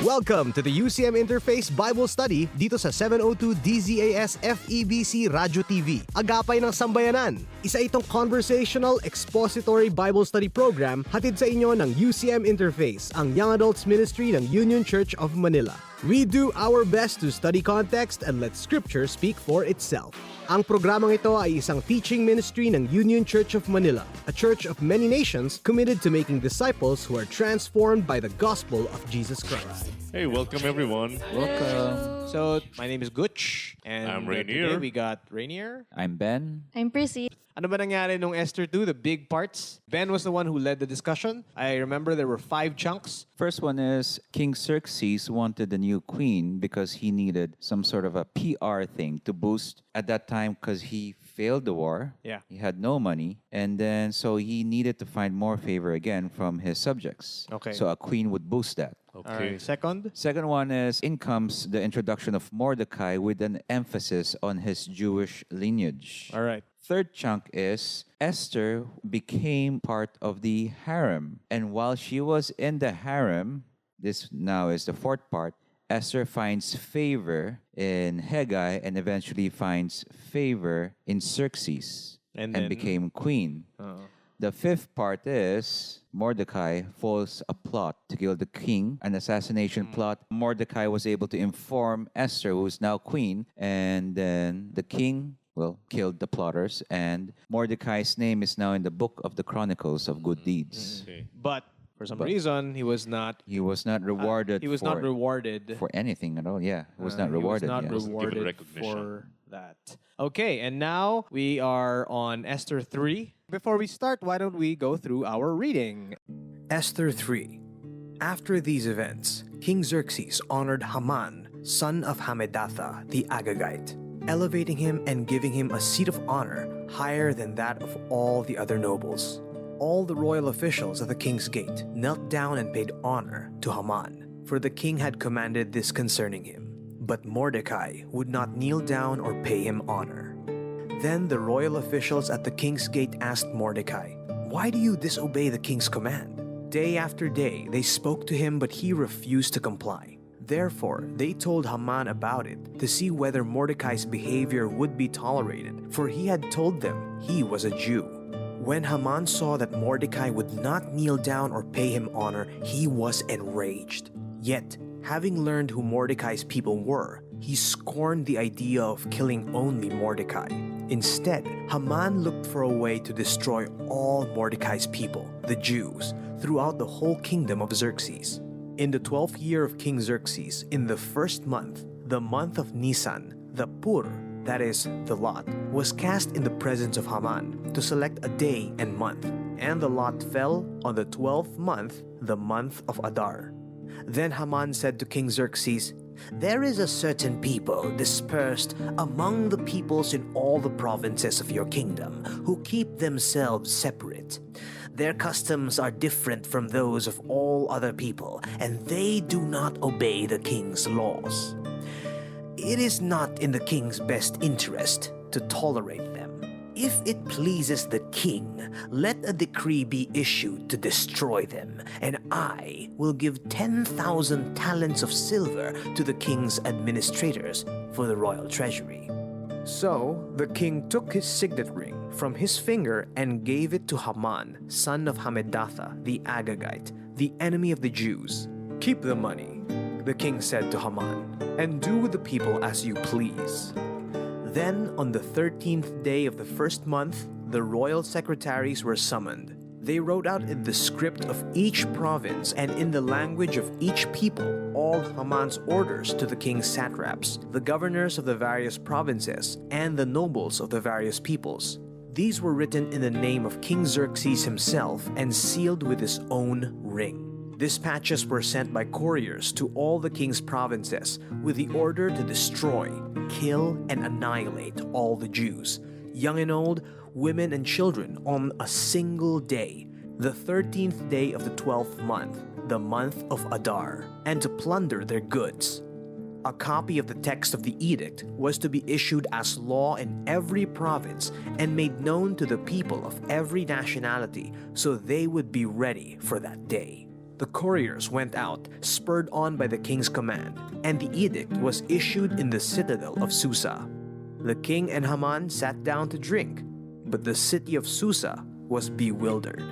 Welcome to the UCM Interface Bible Study dito sa 702 DZAS FEBC Radio TV. Agapay ng Sambayanan. Isa itong conversational expository Bible study program hatid sa inyo ng UCM Interface, ang Young Adults Ministry ng Union Church of Manila. We do our best to study context and let Scripture speak for itself. Ang programang ito ay isang teaching ministry ng Union Church of Manila, a church of many nations committed to making disciples who are transformed by the gospel of Jesus Christ. Hey, welcome everyone. Welcome. So, my name is Gutch, and I'm today Rainier. we got Rainier. I'm Ben. I'm Prissy. Ano ba nangyari nung Esther 2, the big parts? Ben was the one who led the discussion. I remember there were 5 chunks. First one is King Xerxes wanted a new queen because he needed some sort of a PR thing to boost at that time because he failed the war. Yeah. He had no money. And then so he needed to find more favor again from his subjects. Okay. So a queen would boost that. Alright, Okay. second. Second one is in comes the introduction of Mordecai with an emphasis on his Jewish lineage. All right. Third chunk is Esther became part of the harem. And while she was in the harem, this now is the fourth part, Esther finds favor in Haggai and eventually finds favor in Xerxes And and then- became queen. The fifth part is Mordecai falls a plot to kill the king, an assassination plot. Mordecai was able to inform Esther, who is now queen, and then the king killed the plotters, and Mordecai's name is now in the book of the Chronicles of Good Deeds. Okay. But for some reason, he was not. He was not rewarded. He was not rewarded for anything at all. Yeah, he was not He was rewarded. not yeah. rewarded recognition. for that. Okay, and now we are on Esther 3. Before we start, why don't we go through our reading? Esther 3. After these events, King Xerxes honored Haman, son of Hammedatha, the Agagite, elevating him and giving him a seat of honor higher than that of all the other nobles. All the royal officials at the king's gate knelt down and paid honor to Haman, for the king had commanded this concerning him. But Mordecai would not kneel down or pay him honor. Then the royal officials at the king's gate asked Mordecai, "Why do you disobey the king's command?" Day after day they spoke to him, but he refused to comply. Therefore, they told Haman about it to see whether Mordecai's behavior would be tolerated, for he had told them he was a Jew. When Haman saw that Mordecai would not kneel down or pay him honor, he was enraged. Yet, having learned who Mordecai's people were, he scorned the idea of killing only Mordecai. Instead, Haman looked for a way to destroy all Mordecai's people, the Jews, throughout the whole kingdom of Xerxes. In the 12th year of King Xerxes, in the first month, the month of Nisan, the Pur, that is, the lot, was cast in the presence of Haman to select a day and month, and the lot fell on the 12th month, the month of Adar. Then Haman said to King Xerxes, "There is a certain people dispersed among the peoples in all the provinces of your kingdom who keep themselves separate. Their customs are different from those of all other people, and they do not obey the king's laws. It is not in the king's best interest to tolerate them. If it pleases the king, let a decree be issued to destroy them, and I will give 10,000 talents of silver to the king's administrators for the royal treasury." So the king took his signet ring from his finger and gave it to Haman, son of Hammedatha, the Agagite, the enemy of the Jews. "Keep the money," the king said to Haman, "and do with the people as you please." Then on the 13th day of the first month, the royal secretaries were summoned. They wrote out in the script of each province and in the language of each people all Haman's orders to the king's satraps, the governors of the various provinces, and the nobles of the various peoples. These were written in the name of King Xerxes himself and sealed with his own ring. Dispatches were sent by couriers to all the king's provinces with the order to destroy, kill, and annihilate all the Jews, young and old, women and children, on a single day, the 13th day of the 12th month, the month of Adar, and to plunder their goods. A copy of the text of the edict was to be issued as law in every province and made known to the people of every nationality so they would be ready for that day. The couriers went out, spurred on by the king's command, and the edict was issued in the citadel of Susa. The king and Haman sat down to drink, but the city of Susa was bewildered.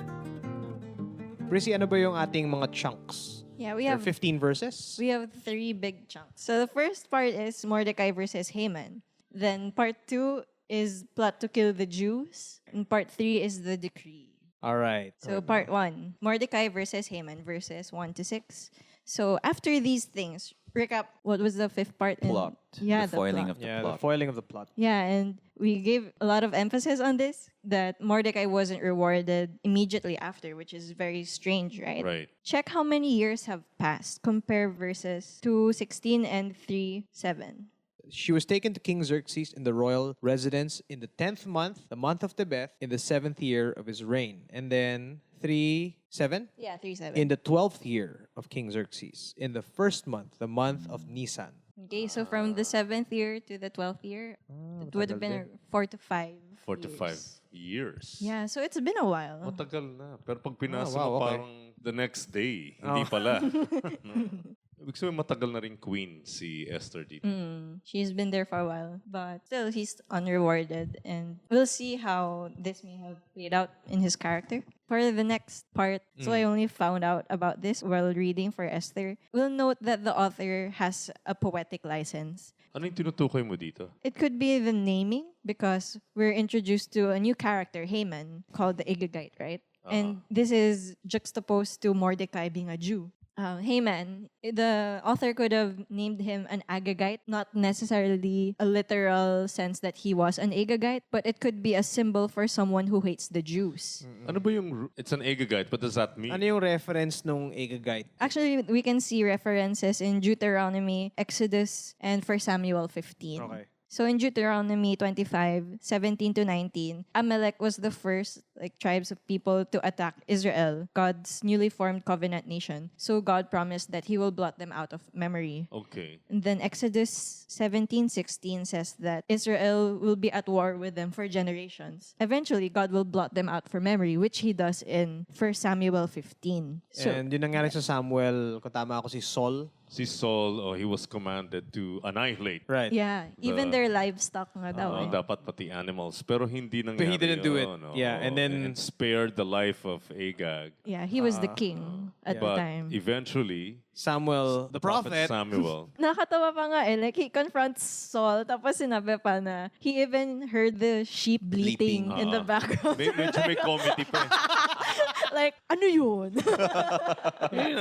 Prissy, ano ba yung ating mga chunks? Yeah, we There are have 15 verses? we have 3 big chunks. So the first part is Mordecai versus Haman. Then part 2 is plot to kill the Jews, and part 3 is the decree. All right. So part 1, Mordecai versus Haman, verses 1 to 6. So after these things, recap, what was the 5th part? Plot. Yeah, the foiling plot. of the Yeah, plot. the foiling of the plot. Yeah, and we gave a lot of emphasis on this, that Mordecai wasn't rewarded immediately after, which is very strange, right? Right. Check how many years have passed. Compare verses 2:16 and 3:7. She was taken to King Xerxes in the royal residence in the 10th month, the month of Tebeth, in the 7th year of his reign. And then 3:7? Yeah, 3:7. In the 12th year of King Xerxes, in the 1st month, the month of Nisan. Okay, so from the 7th year to the 12th year, it would have been 4 to 5 4 to 5 years. years. Yeah, so it's been a while. Matagal na. Pero pag pinasa wow, mo okay. parang the next day, hindi pala. Ibig sabihin matagal na rin queen si Esther dito. She's been there for a while, but still he's unrewarded, and we'll see how this may have played out in his character. For the next part, so I only found out about this while reading for Esther. We'll note that the author has a poetic license. Ano yung tinutukoy mo dito? It could be the naming, because we're introduced to a new character, Haman, called the Agagite, right? And this is juxtaposed to Mordecai being a Jew. Haman, the author could have named him an Agagite, not necessarily a literal sense that he was an Agagite, but it could be a symbol for someone who hates the Jews. Ano ba yung... It's an Agagite. What does that mean? Ano yung reference nung Agagite? Actually, we can see references in Deuteronomy, Exodus, and 1 Samuel 15. Okay. So in Deuteronomy 25, 17 to 19, Amalek was the first tribes of people to attack Israel, God's newly formed covenant nation. So God promised that he will blot them out of memory. Okay. And then Exodus 17:16 says that Israel will be at war with them for generations. Eventually, God will blot them out for memory, which he does in 1 Samuel 15. So, And yun nangyari sa Samuel, kung tama ako, si Saul. Si Saul, he was commanded to annihilate. Right. yeah, even their livestock nga daw. Dapat pati animals. Pero hindi nangyari. But he didn't do it. yun, Yeah, and then- And spared the life of Agag. Yeah, he was the king at the But time. eventually, Samuel, the prophet. Samuel, Nakakatawa pa nga he confronts Saul, tapos sinabi pa na he even heard the sheep bleating in the background. medyo may comedy pa. Like, ano yun?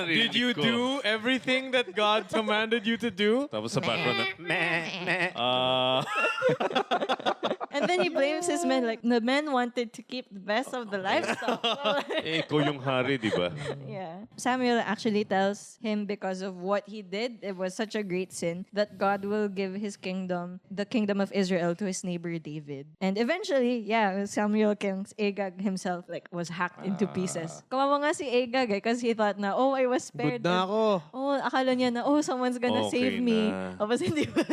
Did you do everything that God commanded you to do? Tapos sa background na, And then he blames his men, like, the men wanted to keep the best of the livestock. ikaw yung hari, di ba? Yeah. Samuel actually tells him because of what he did, it was such a great sin, that God will give his kingdom, the kingdom of Israel, to his neighbor David. And eventually, Samuel King's Agag himself was hacked into pieces. Kawawa nga si Agag because he thought na, I was spared. Good na ako. Akala niya na, someone's gonna Okay save me. na. Tapos hindi pa.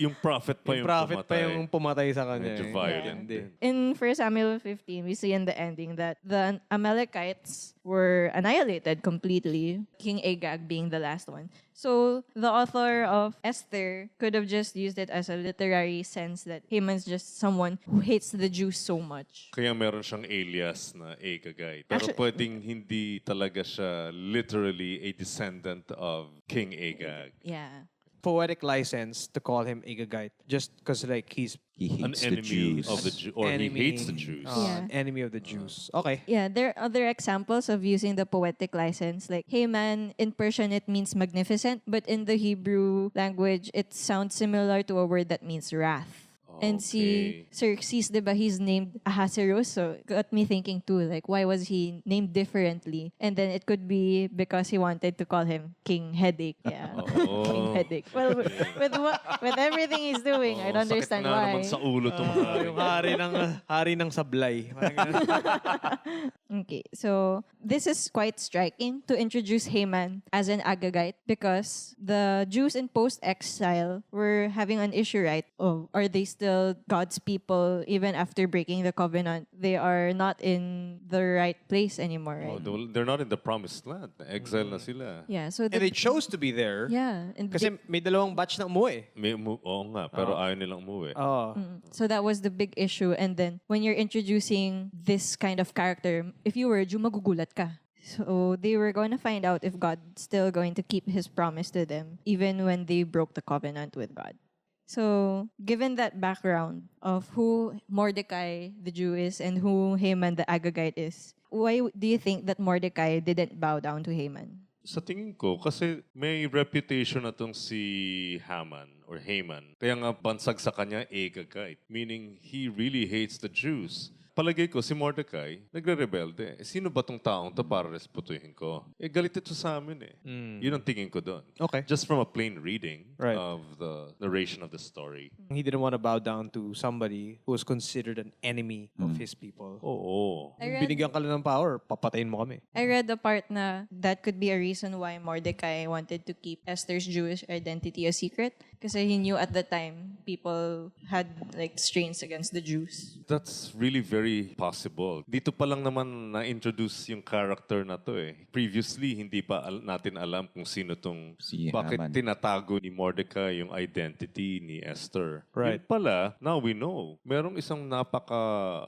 Yung prophet pa yung Prophet pa pumatay. yung pumatay sa kanya. Medyo eh. violent Hindi. din. In 1 Samuel 15, we see in the ending that the Amalekites were annihilated completely, King Agag being the last one. So the author of Esther could have just used it as a literary sense that Haman's just someone who hates the Jews so much. Kaya meron siyang alias na Agagite. Pero Actually- pwedeng hindi talaga siya literally a descendant of King Agag. Yeah. Poetic license to call him Agagite just because he's He An hates the enemy Jews. of the Jew, or enemy, he hates the Jews. Yeah. An enemy of the Jews. Okay. Yeah, there are other examples of using the poetic license. Like Haman, in Persian, it means magnificent, but in the Hebrew language, it sounds similar to a word that means wrath. And si Okay. Xerxes, diba, he's named Ahasuerus, so got me thinking too, why was he named differently? And then it could be because he wanted to call him King Headache. Yeah, King Headache. Well, with everything he's doing, I don't understand sakit na why. naman sa ulo itong hari. Yung hari ng sablay. Parang ganun. Okay, so this is quite striking to introduce Haman as an Agagite because the Jews in post-exile were having an issue, right? Are they still still God's people even after breaking the covenant. They are not in the right place anymore, right? They're not in the promised land. Exile na sila. Yeah, so And they chose to be there. yeah, and Kasi may dalawang batch na umuwi. Oo nga, pero ayaw nilang umuwi. Oh. so that was the big issue. And then when you're introducing this kind of character, if you were a Jew, magugulat ka. So they were going to find out if God's still going to keep his promise to them, even when they broke the covenant with God. So, given that background of who Mordecai the Jew is and who Haman the Agagite is, why do you think that Mordecai didn't bow down to Haman? Sa tingin ko, kasi may reputation na tong si Haman. Kaya nga bansag sa kanya, Agagite. Meaning, he really hates the Jews. Palagay ko, si Mordecai, nagre-rebelde. Sino ba tong taong to para respetuhin ko? Galit ito sa amin eh. Yun ang tingin ko doon. Okay. Just from a plain reading Right. of the narration of the story. He didn't want to bow down to somebody who was considered an enemy of his people. Oo. I read- Binigyan ka lang ng power, papatayin mo kami. I read the part na that could be a reason why Mordecai wanted to keep Esther's Jewish identity a secret. Kasi he knew at the time people had like strains against the Jews. That's really very possible. Dito pa lang naman na-introduce yung character na to eh. Previously, hindi pa natin alam kung sino tong... Si bakit Haman. tinatago ni Mordecai yung identity ni Esther. Right. Yun pala, now we know. Merong isang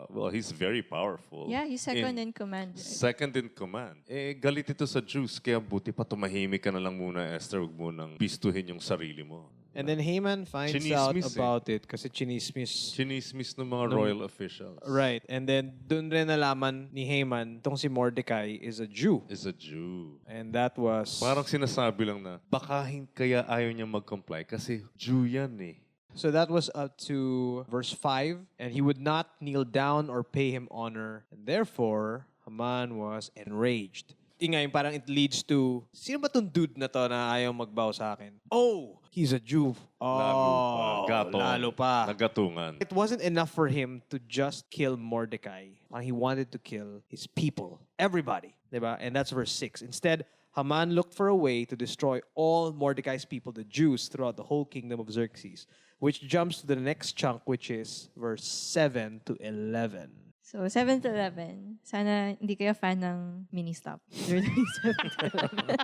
well, he's very powerful. Yeah, he's second in command. Right? Second in command. Galit ito sa Jews, kaya buti pa tumahimik ka na lang muna, Esther. Huwag mo nang bistuhin yung sarili mo. And then Haman finds out Chinismis about it kasi chinismis. Chinismis ng mga royal officials. Right. And then dun rin nalaman ni Haman tong si Mordecai is a Jew. Is a Jew. And that was... Parang sinasabi lang na, baka kaya ayaw niya mag-comply kasi Jew yan eh. So that was up to verse 5. And he would not kneel down or pay him honor. And therefore, Haman was enraged. Ingay, parang it leads to, sino ba tong dude na to na ayaw magbow sa akin? Oh, he's a Jew. Oh, lalo pa. Nagatungan. It wasn't enough for him to just kill Mordecai. He wanted to kill his people. Everybody. Diba? And that's verse 6. Instead, Haman looked for a way to destroy all Mordecai's people, the Jews, throughout the whole kingdom of Xerxes, which jumps to the next chunk, which is verse 7 to 11. So, 7 to 11. Sana hindi kayo fan ng mini-stop. During 7 to 11.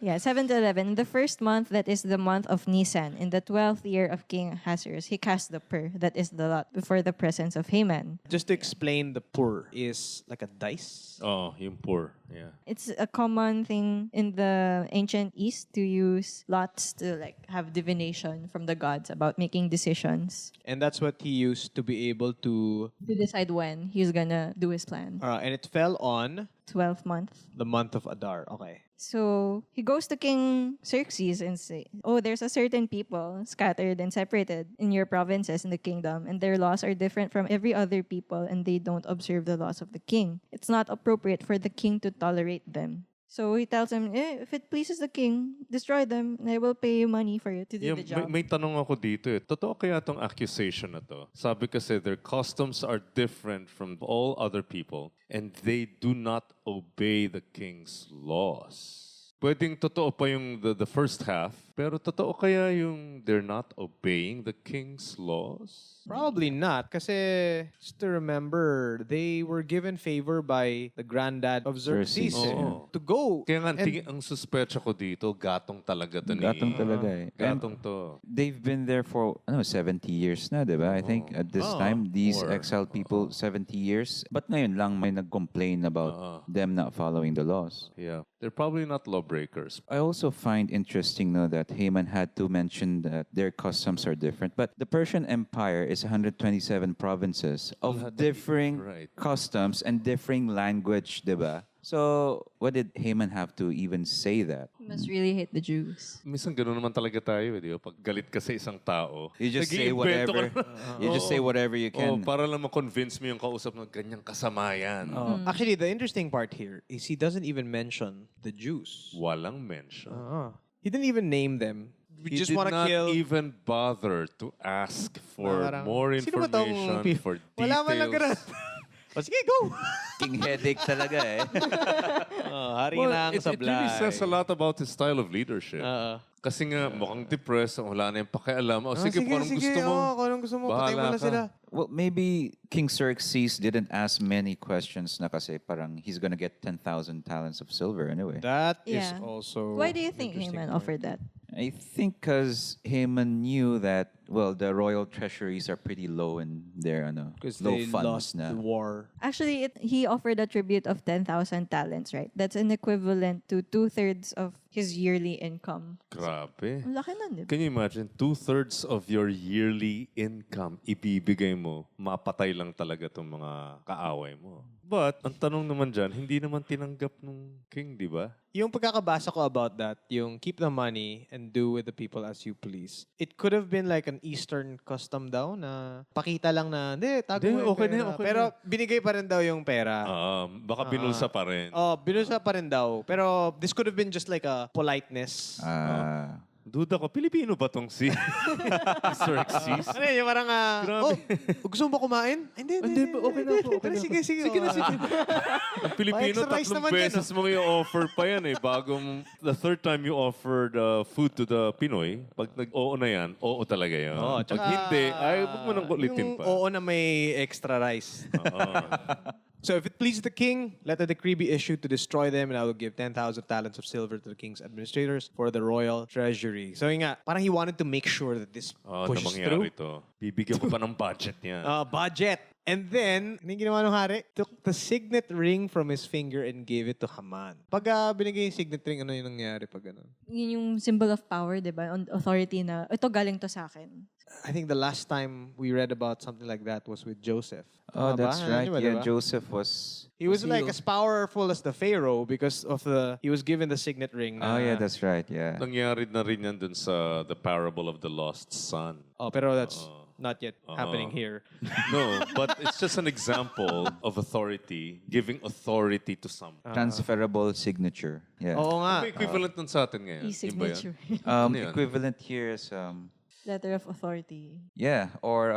Yeah, 7 to 11. In the first month, that is the month of Nisan, in the 12th year of King Ahasuerus, he cast the pur, that is the lot, before the presence of Haman. Just to explain, the pur is like a dice. Oh, yung poor. Yeah. It's a common thing in the ancient East to use lots to like have divination from the gods about making decisions And that's what he used to be able to... to decide when he's gonna do his plan. and it fell on 12th month. the month of Adar. Okay. So he goes to King Xerxes and say, "Oh, there's a certain people scattered and separated in your provinces in the kingdom, and their laws are different from every other people, and they don't observe the laws of the king. It's not appropriate for the king to tolerate them." So he tells him, if it pleases the king, destroy them, and I will pay you money for you to do the job. May tanong ako dito eh. Totoo kaya tong accusation na to? Sabi kasi their customs are different from all other people and they do not obey the king's laws. Pwedeng totoo pa yung the first half, pero totoo kaya yung they're not obeying the king's laws? Probably not. Kasi, just to remember, they were given favor by the granddad of Xerxes. Xerxes, Oo. To go. Kaya nga, and- ang suspecha ko dito, gatong talaga to ni... Gatong talaga eh. And Gatong to. they've been there for 70 years na, di ba? I think at this time, these More. exiled people, 70 years. But ngayon lang may nag-complain about them not following the laws. Yeah. They're probably not lawbreakers. I also find interesting though that Haman had to mention that their customs are different. But the Persian Empire is 127 provinces of differing right. customs and differing language, diba? So, what did Haman have to even say that? He must really hate the Jews. Minsan gano'n naman talaga tayo, di ba? Pag galit ka sa isang tao, You just say nag-iimbento whatever. ka na. You just say whatever you Oh, can. para lang ma-convince mo yung kausap na ganyang kasama yan. Actually, the interesting part here is he doesn't even mention the Jews. Walang mention. He didn't even name them. We He just did want to not kill... even bother to ask for Parang, more "Sino ba tong information, for details. Wala man lang ganun. O sige, go! King headache talaga eh. Hari Well, ng it really sablay. says a lot about his style of leadership. Oo. Kasi nga, mukhang depressed, wala na yung pakialam. O, sige, sige, kung anong sige. gusto mo. Oo, kung anong gusto mo, patayin mo Bahala na ka. sila. Well, maybe King Xerxes didn't ask many questions na kasi parang he's gonna get 10,000 talents of silver anyway. That is Yeah. also Why do you think interesting Haman point. offered that? I think because Haman knew that, well, the royal treasuries are pretty low in their Because low they funds lost na. the war. Actually, he offered a tribute of 10,000 talents, right? That's an equivalent to 2/3 of his yearly income. Grabe. Ang laki nun, di ba? Can you imagine, 2/3 of your yearly income ibibigay mo, mapatay lang talaga itong mga kaaway mo. But, ang tanong naman dyan, hindi naman tinanggap nung king, di ba? Yung pagkakabasa ko about that, yung keep the money and do with the people as you please. It could have been like an Eastern custom daw na pakita lang na, hindi, tago Hindi, mo yung okay na pera. yan, okay Pero na. binigay pa rin daw yung pera. Baka binulsa pa rin. Oh, binusa pa rin daw. Pero this could have been just like a politeness. Duda ko, Pilipino ba tong si Xerxes? Ano yun, yung parang, Grabe. gusto mo ba kumain? Hindi, Hindi po, okay na po. Okay Pero na sige, po. sige. Sige na, sige. Ang Pilipino, Pa-extra rice 3 naman yan, beses mo i-offer pa yan eh. Bago, the third time you offered food to the Pinoy, pag nag-oo na yan, oo talaga yan. Oo, Pag hindi, ay, huwag mo nang kulitin yung pa. oo na may extra rice. So if it pleases the king, let a decree be issued to destroy them, and I will give 10,000 talents of silver to the king's administrators for the royal treasury. So yun nga, parang he wanted to make sure that this Na pushes mangyari through. to. Bibigyan ko pa ng budget niya. Budget. And then, ano yung ginawa ng hari? Took the signet ring from his finger and gave it to Haman. Pag binigay yung signet ring, ano yung nangyari pag ganun? Yun yung symbol of power, di ba? On authority na, ito galing to sa akin. I think the last time we read about something like that was with Joseph. Oh, Tama ba? that's Ano right. yun ba, Yeah, diba? Joseph was... He was like he- as powerful as the Pharaoh because of he was given the signet ring. Oh, yeah, that's right. Yeah. Nangyari na rin yan dun sa the parable of the lost son. Oh, pero that's not yet happening here. No, but it's just an example of authority, giving authority to someone. Transferable signature. Yeah. Oo nga. Ano ba equivalent nun sa atin ngayon? Yun ba yan? E-signature. Ano yun? Equivalent here is Letter of authority. yeah, or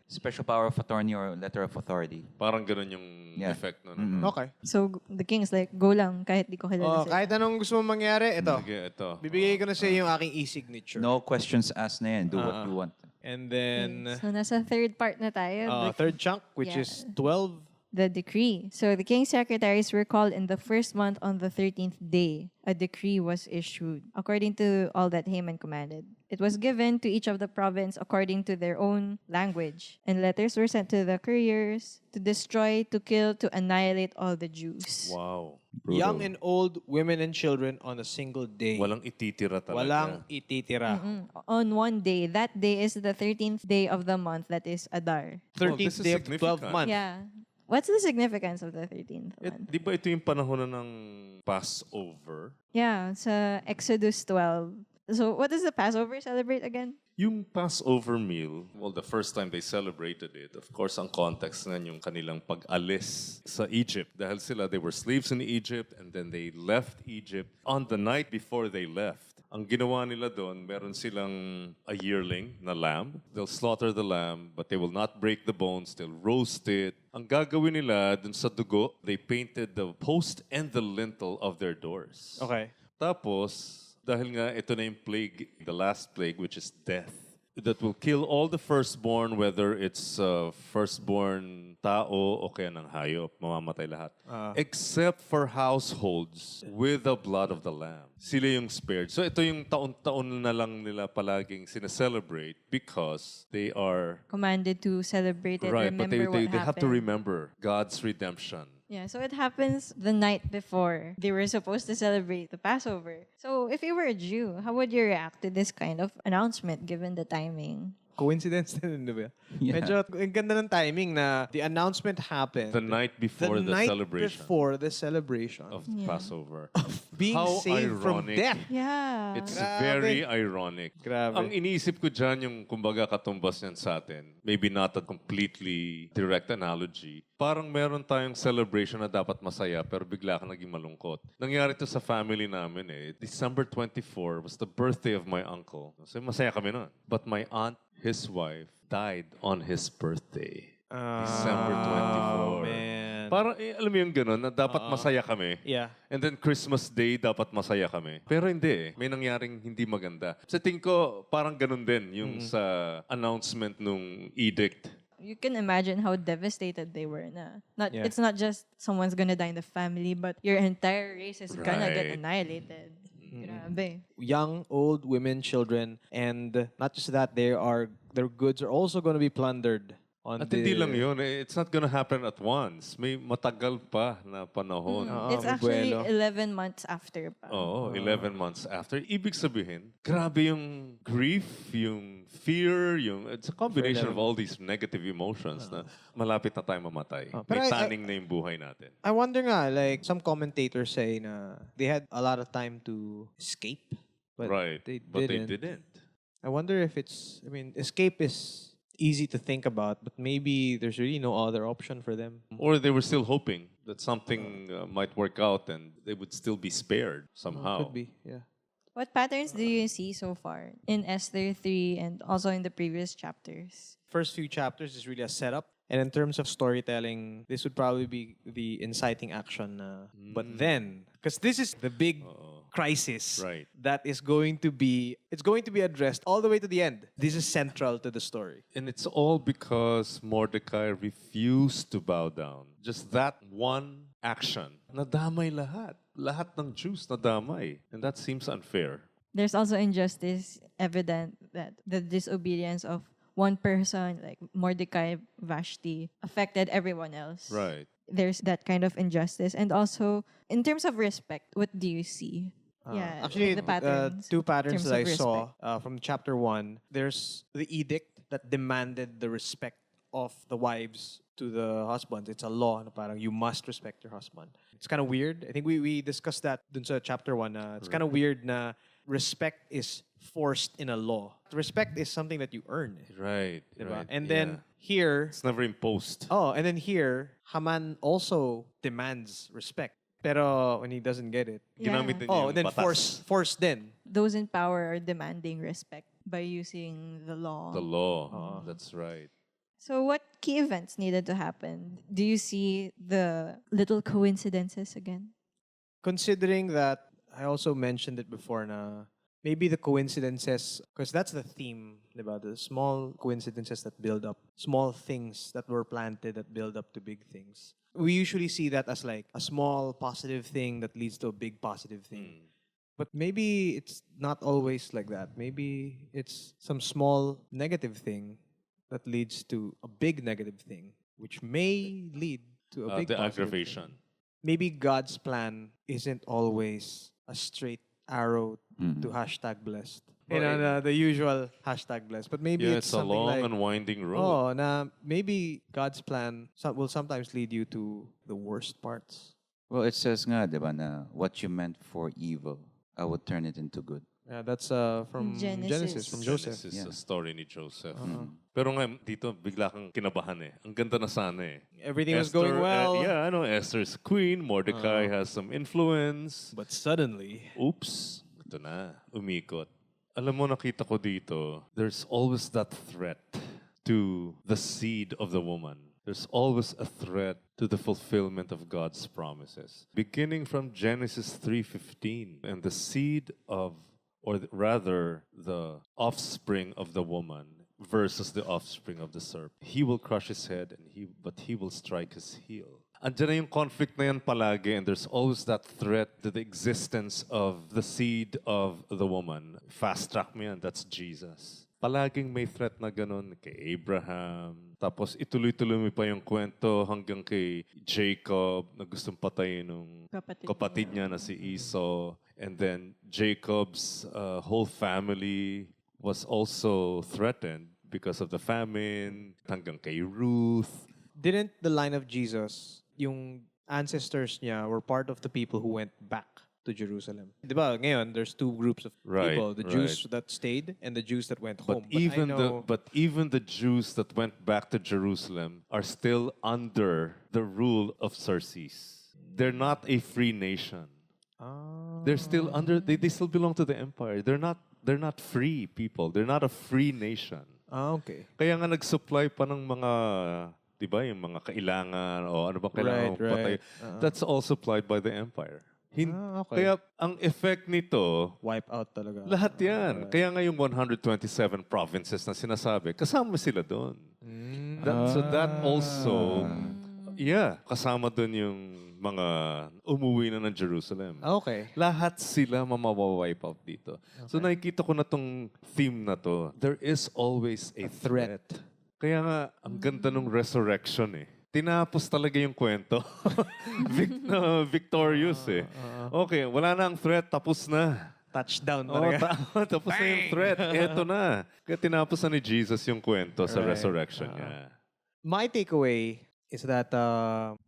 special power of attorney or letter of authority. Parang ganun yung Yeah. effect nun. Okay. So, the king is like, go lang, kahit di ko kilala Oh, sila. kahit anong gusto mong mangyari, ito. Sige, ito. Bibigay ko na sa yung aking e-signature. No questions asked na yan. Do what you want. And then, So, nasa third part na tayo. The third chunk, which Yeah. is 12. The decree. So the king's secretaries were called in the first month on the 13th day. A decree was issued according to all that Haman commanded. It was given to each of the province according to their own language. And letters were sent to the couriers to destroy, to kill, to annihilate all the Jews. Wow. Young and old, women and children on a single day. Walang ititira talaga. Walang ititira. On one day. That day is the 13th day of the month. That is Adar. 13th this is day of the 12th significant. month. Yeah. What's the significance of the 13th one? Di ba ito yung panahon na ng Passover? Yeah, sa Exodus 12. So what does the Passover celebrate again? Yung Passover meal, well, the first time they celebrated it, of course, ang context nga yung kanilang pag-alis sa Egypt. Dahil they were slaves in Egypt and then they left Egypt. On the night before they left, ang ginawa nila doon, meron silang a yearling na lamb. They'll slaughter the lamb, but they will not break the bones. They'll roast it. Ang gagawin nila dun sa dugo, they painted the post and the lintel of their doors. Okay. Tapos, dahil nga ito na yung plague, the last plague, which is death, that will kill all the firstborn, whether it's firstborn tao o kaya ng hayop, mamamatay lahat. Except for households with the blood of the lamb. Sila yung spared. So ito yung taon-taon na lang nila palaging sineselebrate because they are... Commanded to celebrate it, Right, but remember they what have to happened. remember God's redemption. Yeah, so it happens the night before they were supposed to celebrate the Passover. So if you were a Jew, how would you react to this kind of announcement given the timing? Coincidence din, di ba? Yeah. Medyo ang ganda ng timing na the announcement happened The night before the night celebration before the celebration of Passover. being How saved from ironic. death. Yeah. It's Grabe. very ironic. Grabe. Ang iniisip ko dyan yung kumbaga katumbas niyan sa atin, maybe not a completely direct analogy, parang meron tayong celebration na dapat masaya pero bigla ka naging malungkot. Nangyari to sa family namin eh. December 24 was the birthday of my uncle. So masaya kami nun. But my aunt, his wife, died on his birthday. December 24. man. Parang, alam mo yung gano'n, na dapat masaya kami. Yeah. And then Christmas Day, dapat masaya kami. Pero hindi eh. May nangyaring hindi maganda. Sa tingin ko, parang ganun din yung sa announcement nung edict. You can imagine how devastated they were. Yeah. It's not just someone's gonna die in the family, but your entire race is gonna get Right. annihilated. Grabe. Young, old, women, children, and not just that, their goods are also going to be plundered. On At hindi lang yun. It's not gonna happen at once. May matagal pa na panahon. It's may actually buwelo. 11 months after pa. Oo, 11 months after. Ibig sabihin, grabe yung grief, yung fear, it's a combination of all these negative emotions na malapit na tayo mamatay. Pero May I- taning na yung buhay natin. I wonder nga, like, some commentators say na they had a lot of time to escape, but But they didn't. I wonder if escape is easy to think about, but maybe there's really no other option for them. Or they were still hoping that something might work out and they would still be spared somehow. Could be, yeah. What patterns do you see so far in Esther 3 and also in the previous chapters? First few chapters is really a setup. And in terms of storytelling, this would probably be the inciting action. But then, because this is the big crisis Right. that is going to be addressed all the way to the end. This is central to the story. And it's all because Mordecai refused to bow down. Just that one action. Nadamay lahat. Lahat ng Jews nadamay. And that seems unfair. There's also injustice evident that the disobedience of one person, like Mordecai, Vashti, affected everyone else. Right. There's that kind of injustice. And also, in terms of respect, what do you see? Actually, the patterns. two patterns terms that I of saw from chapter 1. There's the edict that demanded the respect of the wives to the husbands. It's a law na parang you must respect your husband. It's kind of weird. I think we discussed that dun sa chapter 1. It's kind of weird na respect is forced in a law. Respect is something that you earn. Right. Diba? Right. And yeah. then here, It's never imposed. and then here, Haman also demands respect. Pero when he doesn't get it, Ginamit din niya yung and then batas. force then. Those in power are demanding respect by using the law. The law. That's right. So what key events needed to happen? Do you see the little coincidences again? Considering that, I also mentioned it before na maybe the coincidences, because that's the theme, diba? The small coincidences that build up, small things that were planted that build up to big things. We usually see that as like a small positive thing that leads to a big positive thing. But maybe it's not always like that. Maybe it's some small negative thing that leads to a big negative thing, which may lead to a big The positive aggravation. thing. Maybe God's plan isn't always a straight arrow to hashtag blessed. The usual hashtag blessed. But maybe Yeah, it's it's a something long like, and winding road. oh, na maybe God's plan will sometimes lead you to the worst parts. Well, it says nga, di ba, na what you meant for evil, I would turn it into good. Yeah, that's from Genesis. Genesis, from Joseph. Genesis, Yeah. a story ni Joseph. Pero nga, dito bigla kang kinabahan eh. Ang ganda na sana eh. Everything was going well. yeah, I know. Esther's queen. Mordecai has some influence. But suddenly, Oops. Ito na. Umikot. Alam mo, nakita ko dito, there's always that threat to the seed of the woman. There's always a threat to the fulfillment of God's promises. Beginning from Genesis 3:15, and the seed of, rather, the offspring of the woman versus the offspring of the serpent. He will crush his head, but he will strike his heel. Andiyan na yung conflict na yan palagi, and there's always that threat to the existence of the seed of the woman. Fast track mo yan, that's Jesus. Palaging may threat na ganun kay Abraham. Tapos ituloy-tuloy mo pa yung kwento hanggang kay Jacob na gustong patayin ng kapatid niya na si Esau. And then Jacob's whole family was also threatened because of the famine. Hanggang kay Ruth. didn't the line of Jesus, yung ancestors niya were part of the people who went back to Jerusalem. Diba, ngayon, there's two groups of Right, people. The Jews that stayed and the Jews that went home. But even the Jews that went back to Jerusalem are still under the rule of Xerxes. They're not a free nation. They're still under. They still belong to the empire. They're not free people. They're not a free nation. Okay. Kaya nga nag-supply pa ng mga di ba, yung mga kailangan o ano ba kailangan Right, patay. right. That's all supplied by the empire. Okay. Kaya ang effect nito, Wipe out talaga. lahat yan. Kaya nga yung 127 provinces na sinasabi, kasama sila doon. So that also, kasama doon yung mga umuwi na ng Jerusalem. Okay. Lahat sila mamawipe out dito. So nakikita ko na tong theme na to. There is always a threat. Kaya nga, ang ganda ng resurrection eh. Tinapos talaga yung kwento. Victorious eh. Okay, wala na ang threat, tapos na. Touchdown Oh, talaga. tapos na yung threat. Eto na. Kaya tinapos na ni Jesus yung kwento sa Right. resurrection niya. My takeaway is that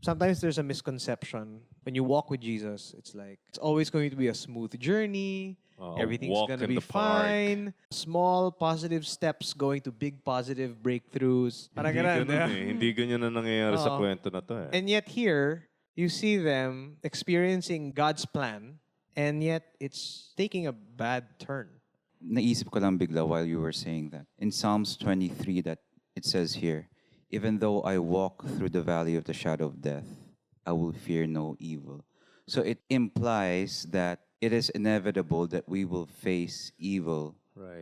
sometimes there's a misconception. When you walk with Jesus, it's like it's always going to be a smooth journey. Everything's walk gonna in be the park. fine. Small positive steps going to big positive breakthroughs. Parang Hindi ganun, ganun eh. Hindi ganyan na nangyayari sa Oo. kwento na to eh. And yet here, you see them experiencing God's plan, and yet it's taking a bad turn. Naisip ko lang bigla while you were saying that. In Psalms 23 that it says here, even though I walk through the valley of the shadow of death, I will fear no evil. So it implies that it is inevitable that we will face evil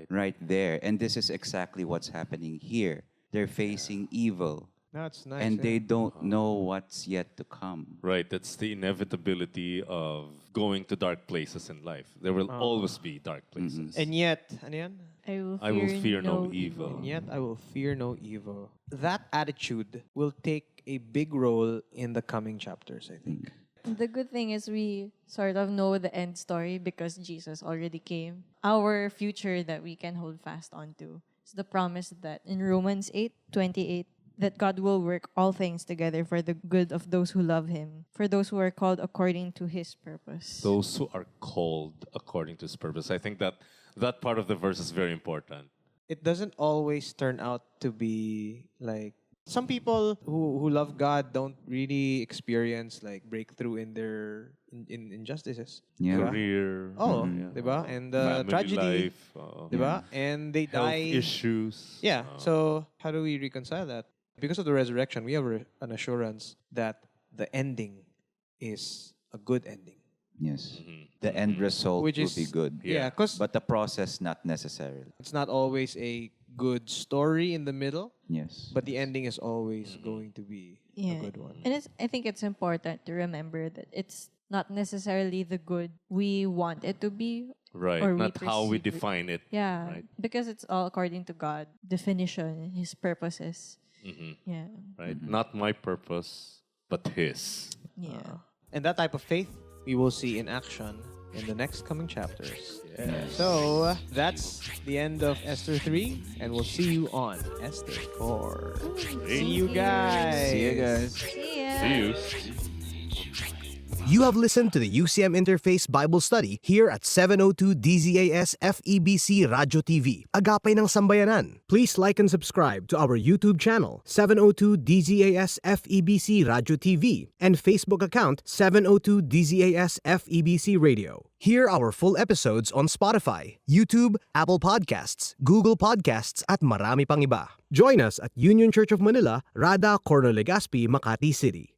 right there. And this is exactly what's happening here. They're facing evil. That's nice. And they don't know what's yet to come. Right, that's the inevitability of going to dark places in life. There will always be dark places. And yet, ano yan? I will fear no evil. And yet I will fear no evil. That attitude will take a big role in the coming chapters, I think. The good thing is we sort of know the end story because Jesus already came. Our future that we can hold fast onto is the promise that in Romans 8:28 that God will work all things together for the good of those who love Him, for those who are called according to His purpose. Those who are called according to His purpose. I think that part of the verse is very important. It doesn't always turn out to be like some people who love God don't really experience like breakthrough in their in injustices. Yeah. Diba? Career, Oh, diba? And family tragedy, life, diba? And they health die. issues. Yeah. So how do we reconcile that? Because of the resurrection, we have an assurance that the ending is a good ending. Yes. The end result Which will is be good. Yeah, because But the process, not necessarily. it's not always a good story in the middle, Yes. but the ending is always going to be a good one. And I think it's important to remember that it's not necessarily the good we want it to be. Right, Or we not how we perceive it. define it. Yeah, Right. because it's all according to God, definition, His purposes. Yeah, Right? Not my purpose, but His. yeah. And that type of faith we will see in action in the next coming chapters. So that's the end of Esther 3, and we'll see you on Esther 4. See you guys. See you guys. See ya. See you. You have listened to the UCM Interface Bible Study here at 702 DZAS FEBC Radyo TV, Agapay ng Sambayanan. Please like and subscribe to our YouTube channel, 702 DZAS FEBC Radyo TV, and Facebook account, 702 DZAS FEBC Radio. Hear our full episodes on Spotify, YouTube, Apple Podcasts, Google Podcasts, at marami pang iba. Join us at Union Church of Manila, Rada, Corno Legazpi, Makati City.